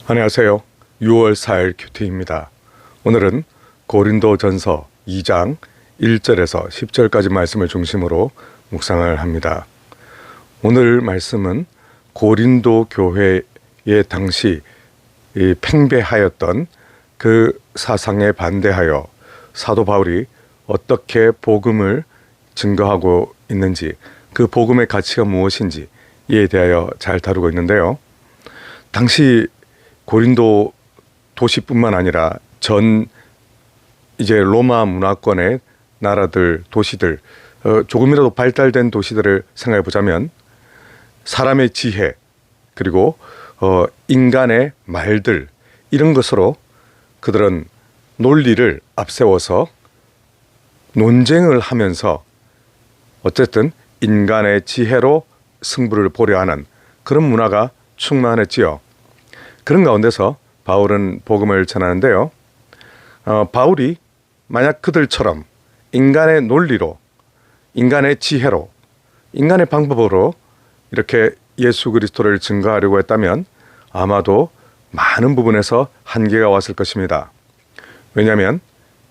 안녕하세요. 6월 4일 큐티입니다. 오늘은 고린도전서 2장 1절에서 10절까지 말씀을 중심으로 묵상을 합니다. 오늘 말씀은 고린도 교회의 당시 팽배하였던 그 사상에 반대하여 사도 바울이 어떻게 복음을 증거하고 있는지, 그 복음의 가치가 무엇인지 이에 대하여 잘 다루고 있는데요. 당시 고린도 도시뿐만 아니라 이제 로마 문화권의 나라들, 도시들, 조금이라도 발달된 도시들을 생각해 보자면 사람의 지혜, 그리고 인간의 말들, 이런 것으로 그들은 논리를 앞세워서 논쟁을 하면서 어쨌든 인간의 지혜로 승부를 보려 하는 그런 문화가 충만했지요. 그런 가운데서 바울은 복음을 전하는데요. 바울이 만약 그들처럼 인간의 논리로, 인간의 지혜로, 인간의 방법으로 이렇게 예수 그리스도를 증거하려고 했다면 아마도 많은 부분에서 한계가 왔을 것입니다. 왜냐하면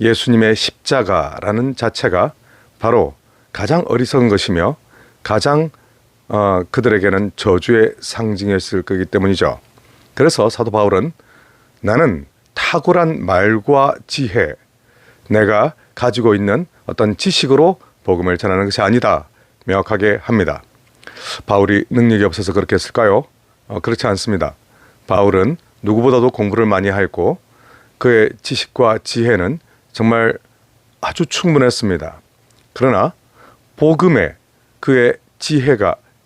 예수님의 십자가라는 자체가 바로 가장 어리석은 것이며 가장 그들에게는 저주의 상징이었을 거기 때문이죠. 그래서 사도 바울은 나는 탁월한 말과 지혜, 내가 가지고 있는 어떤 지식으로 복음을 전하는 것이 아니다, 명확하게 합니다. 바울이 능력이 없어서 그렇게 했을까요? 그렇지 않습니다. 바울은 누구보다도 공부를 많이 했고 그의 지식과 지혜는 정말 아주 충분했습니다. 그러나 복음에 그의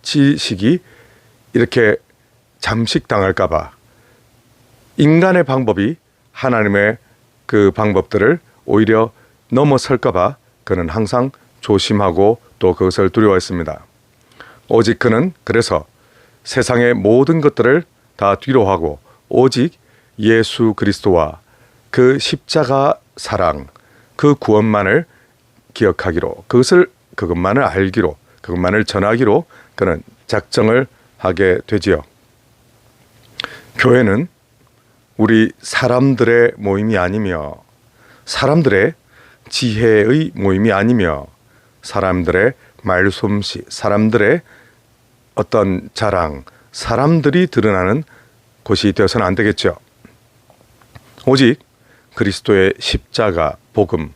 지식이 이렇게 잠식당할까 봐 인간의 방법이 하나님의 그 방법들을 오히려 넘어설까 봐 그는 항상 조심하고 또 그것을 두려워했습니다. 오직 그는 그래서 세상의 모든 것들을 다 뒤로하고 오직 예수 그리스도와 그 십자가 사랑, 그 구원만을 기억하기로, 그것만을 알기로, 그것만을 전하기로 그는 작정을 하게 되지요. 교회는 우리 사람들의 모임이 아니며 사람들의 지혜의 모임이 아니며 사람들의 말솜씨, 사람들의 어떤 자랑, 사람들이 드러나는 곳이 되어서는 안 되겠죠. 오직 그리스도의 십자가 복음,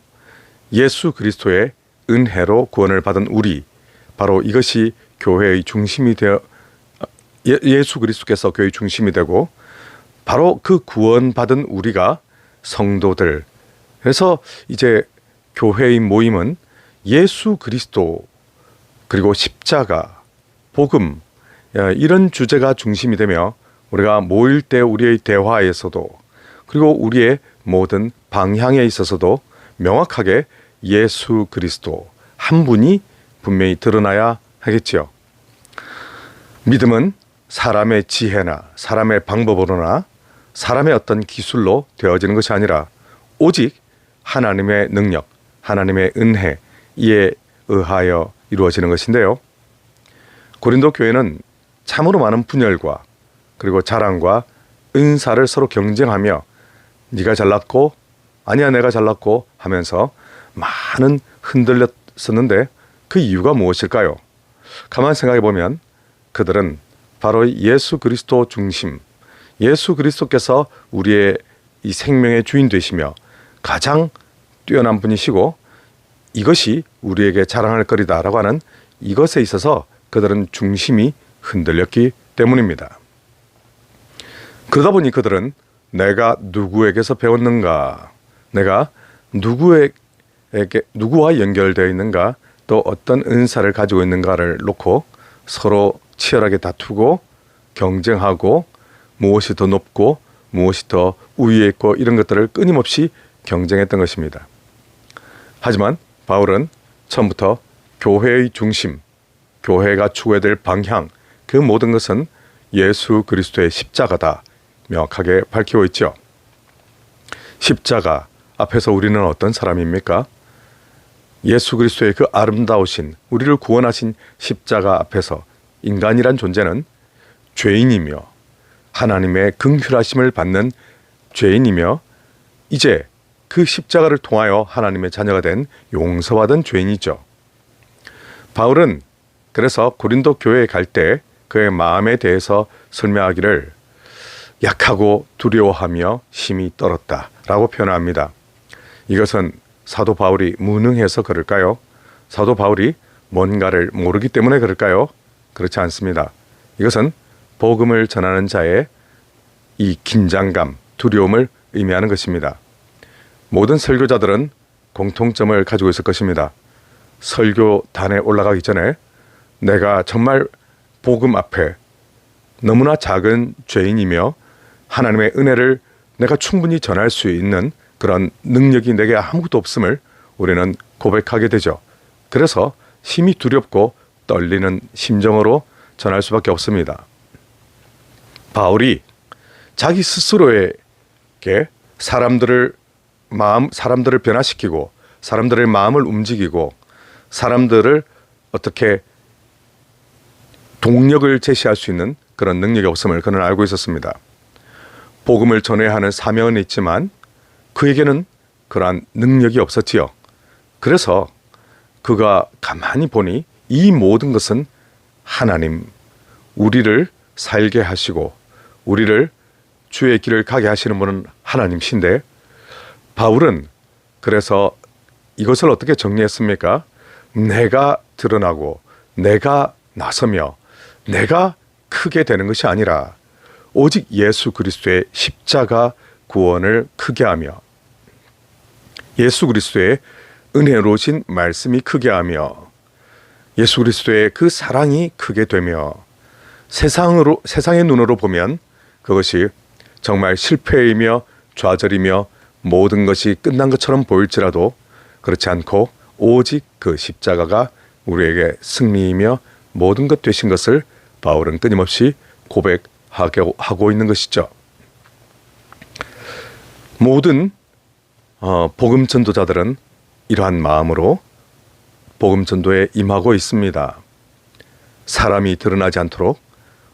예수 그리스도의 은혜로 구원을 받은 우리, 바로 이것이 교회의 중심이 되어 예수 그리스도께서 교회의 중심이 되고 바로 그 구원받은 우리가 성도들. 그래서 이제 교회의 모임은 예수 그리스도 그리고 십자가, 복음, 이런 주제가 중심이 되며 우리가 모일 때 우리의 대화에서도 그리고 우리의 모든 방향에 있어서도 명확하게 예수 그리스도 한 분이 분명히 드러나야 하겠지요. 믿음은 사람의 지혜나 사람의 방법으로나 사람의 어떤 기술로 되어지는 것이 아니라 오직 하나님의 능력, 하나님의 은혜, 이에 의하여 이루어지는 것인데요. 고린도 교회는 참으로 많은 분열과 그리고 자랑과 은사를 서로 경쟁하며 네가 잘났고 아니야 내가 잘났고 하면서 많은 흔들렸었는데 그 이유가 무엇일까요? 가만 생각해 보면 그들은 바로 예수 그리스도 중심, 예수 그리스도께서 우리의 이 생명의 주인 되시며 가장 뛰어난 분이시고 이것이 우리에게 자랑할 거리다라고 하는 이것에 있어서 그들은 중심이 흔들렸기 때문입니다. 그러다 보니 그들은 내가 누구에게서 배웠는가, 내가 누구와 연결되어 있는가, 또 어떤 은사를 가지고 있는가를 놓고 서로 치열하게 다투고 경쟁하고 무엇이 더 높고 무엇이 더 우위에 있고 이런 것들을 끊임없이 경쟁했던 것입니다. 하지만 바울은 처음부터 교회의 중심, 교회가 추구해야 될 방향, 그 모든 것은 예수 그리스도의 십자가다 명확하게 밝히고 있죠. 십자가 앞에서 우리는 어떤 사람입니까? 예수 그리스도의 그 아름다우신 우리를 구원하신 십자가 앞에서 인간이란 존재는 죄인이며 하나님의 긍휼하심을 받는 죄인이며 이제 그 십자가를 통하여 하나님의 자녀가 된 용서받은 죄인이죠. 바울은 그래서 고린도 교회에 갈 때 그의 마음에 대해서 설명하기를 약하고 두려워하며 심히 떨었다라고 표현합니다. 이것은 사도 바울이 무능해서 그럴까요? 사도 바울이 뭔가를 모르기 때문에 그럴까요? 그렇지 않습니다. 이것은 복음을 전하는 자의 이 긴장감, 두려움을 의미하는 것입니다. 모든 설교자들은 공통점을 가지고 있을 것입니다. 설교단에 올라가기 전에 내가 정말 복음 앞에 너무나 작은 죄인이며 하나님의 은혜를 내가 충분히 전할 수 있는 그런 능력이 내게 아무것도 없음을 우리는 고백하게 되죠. 그래서 심히 두렵고 떨리는 심정으로 전할 수밖에 없습니다. 바울이 자기 스스로에게 사람들을 변화시키고 사람들의 마음을 움직이고 사람들을 어떻게 동력을 제시할 수 있는 그런 능력이 없음을 그는 알고 있었습니다. 복음을 전해야 하는 사명은 있지만 그에게는 그러한 능력이 없었지요. 그래서 그가 가만히 보니 이 모든 것은 하나님, 우리를 살게 하시고 우리를 주의 길을 가게 하시는 분은 하나님이신데, 바울은 그래서 이것을 어떻게 정리했습니까? 내가 드러나고 내가 나서며 내가 크게 되는 것이 아니라 오직 예수 그리스도의 십자가 구원을 크게 하며 예수 그리스도의 은혜로우신 말씀이 크게 하며 예수 그리스도의 그 사랑이 크게 되며 세상의 눈으로 보면 그것이 정말 실패이며 좌절이며 모든 것이 끝난 것처럼 보일지라도 그렇지 않고 오직 그 십자가가 우리에게 승리이며 모든 것 되신 것을 바울은 끊임없이 고백하고 있는 것이죠. 모든 복음 전도자들은 이러한 마음으로 복음 전도에 임하고 있습니다. 사람이 드러나지 않도록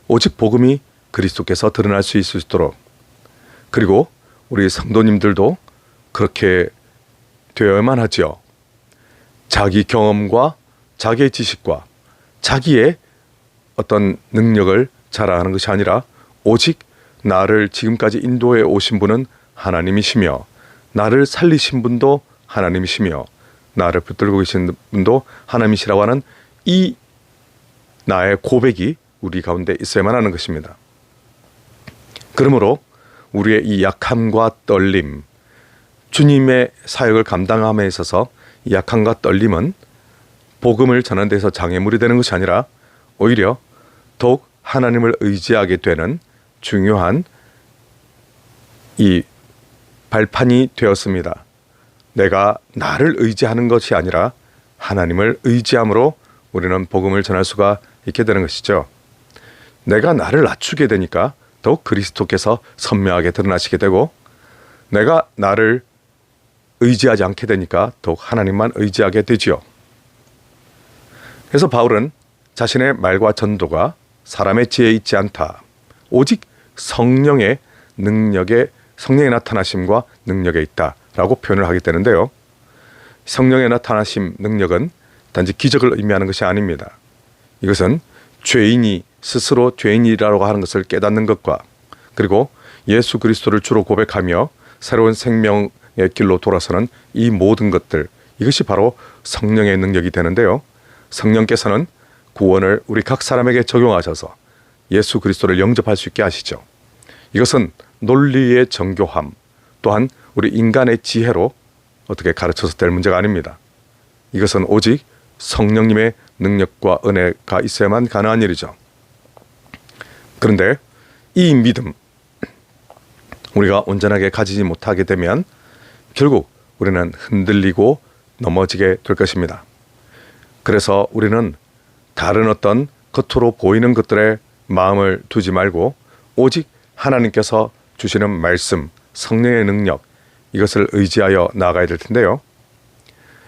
오직 복음이 그리스도께서 드러날 수 있도록, 그리고 우리 성도님들도 그렇게 되어야만 하지요. 자기 경험과 자기의 지식과 자기의 어떤 능력을 자랑하는 것이 아니라 오직 나를 지금까지 인도해 오신 분은 하나님이시며 나를 살리신 분도 하나님이시며 나를 붙들고 계신 분도 하나님이시라고 하는 이 나의 고백이 우리 가운데 있어야만 하는 것입니다. 그러므로 우리의 이 약함과 떨림, 주님의 사역을 감당함에 있어서 이 약함과 떨림은 복음을 전하는 데서 장애물이 되는 것이 아니라 오히려 더욱 하나님을 의지하게 되는 중요한 이 발판이 되었습니다. 내가 나를 의지하는 것이 아니라 하나님을 의지함으로 우리는 복음을 전할 수가 있게 되는 것이죠. 내가 나를 낮추게 되니까 더욱 그리스도께서 선명하게 드러나시게 되고, 내가 나를 의지하지 않게 되니까 더욱 하나님만 의지하게 되지요. 그래서 바울은 자신의 말과 전도가 사람의 지혜에 있지 않다, 오직 성령의 나타나심과 능력에 있다라고 표현을 하게 되는데요. 성령의 나타나심 능력은 단지 기적을 의미하는 것이 아닙니다. 이것은 죄인이 스스로 죄인이라고 하는 것을 깨닫는 것과, 그리고 예수 그리스도를 주로 고백하며 새로운 생명의 길로 돌아서는 이 모든 것들, 이것이 바로 성령의 능력이 되는데요. 성령께서는 구원을 우리 각 사람에게 적용하셔서 예수 그리스도를 영접할 수 있게 하시죠. 이것은 논리의 정교함, 또한 우리 인간의 지혜로 어떻게 가르쳐서 될 문제가 아닙니다. 이것은 오직 성령님의 능력과 은혜가 있어야만 가능한 일이죠. 그런데 이 믿음, 우리가 온전하게 가지지 못하게 되면 결국 우리는 흔들리고 넘어지게 될 것입니다. 그래서 우리는 다른 어떤 겉으로 보이는 것들에 마음을 두지 말고 오직 하나님께서 주시는 말씀, 성령의 능력, 이것을 의지하여 나아가야 될 텐데요.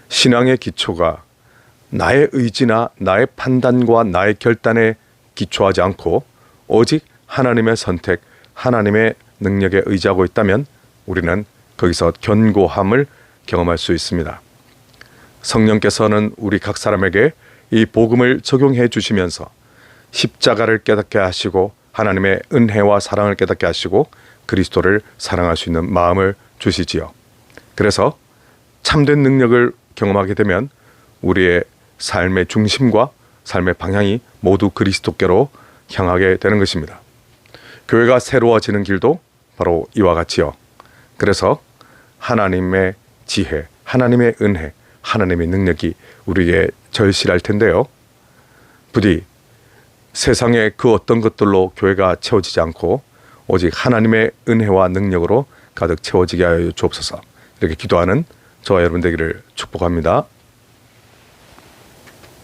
신앙의 기초가 나의 의지나 나의 판단과 나의 결단에 기초하지 않고 오직 하나님의 선택, 하나님의 능력에 의지하고 있다면 우리는 거기서 견고함을 경험할 수 있습니다. 성령께서는 우리 각 사람에게 이 복음을 적용해 주시면서 십자가를 깨닫게 하시고 하나님의 은혜와 사랑을 깨닫게 하시고 그리스도를 사랑할 수 있는 마음을 주시지요. 그래서 참된 능력을 경험하게 되면 우리의 삶의 중심과 삶의 방향이 모두 그리스도께로 향하게 되는 것입니다. 교회가 새로워지는 길도 바로 이와 같이요. 그래서 하나님의 지혜, 하나님의 은혜, 하나님의 능력이 우리에게 절실할 텐데요. 부디 세상의 그 어떤 것들로 교회가 채워지지 않고 오직 하나님의 은혜와 능력으로 가득 채워지게 하여 주옵소서. 이렇게 기도하는 저와 여러분 되기를 축복합니다.